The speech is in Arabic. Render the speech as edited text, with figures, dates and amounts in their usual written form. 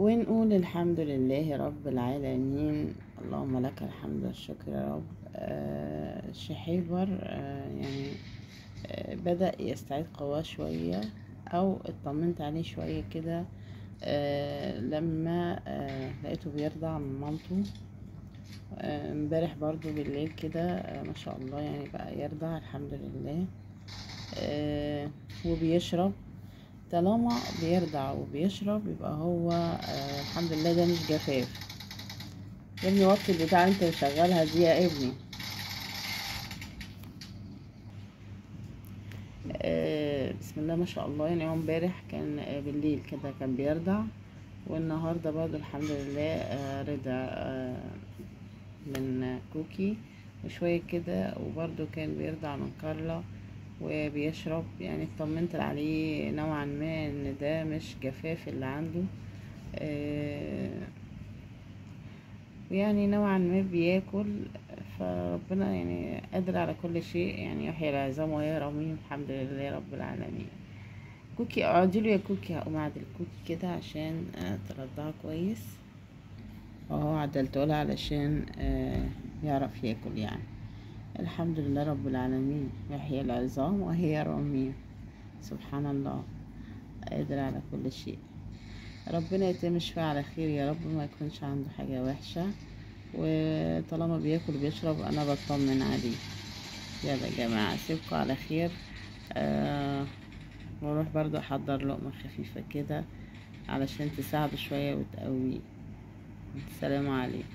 ونقول الحمد لله رب العالمين. اللهم لك الحمد والشكر يا رب. شحيبر يعني بدأ يستعيد قواه شوية، أو اطمنت عليه شوية كده لما لقيته بيرضع من مامته. امبارح برضو بالليل كده ما شاء الله يعني بقى يرضع الحمد لله. وبيشرب. طالما بيرضع وبيشرب يبقى هو الحمد لله ده مش جفاف. يا ابني وطي البتاع اللي انت مشغلها دي يا ابني. بسم الله ما شاء الله. يعني هو امبارح كان بالليل كده كان بيرضع، والنهارده برضه الحمد لله رضع من كوكي وشوية كده، وبرضه كان بيرضع من كارلا وبيشرب. يعني اطمنت عليه نوعا ما ان ده مش جفاف اللي عنده. يعني نوعا ما بياكل. فربنا يعني قادر على كل شيء، يعني يحيي العظام وهي رميم. الحمد لله رب العالمين. كوكي اقعدي له يا كوكي، هقوم اعدل كوكي كده عشان ترضعها كويس، اهو عدلته لها علشان يعرف ياكل يعني. الحمد لله رب العالمين، يحيي العظام وهي رميم. سبحان الله، قادر على كل شيء. ربنا يتم شفاء على خير يا رب، ما يكونش عنده حاجة وحشة، وطالما بياكل وبيشرب انا بطمن عليه. يلا يا جماعة اسيبكم على خير. واروح برضو احضر لقمة خفيفة كده علشان تساعده شوية وتقويه. السلام عليكم.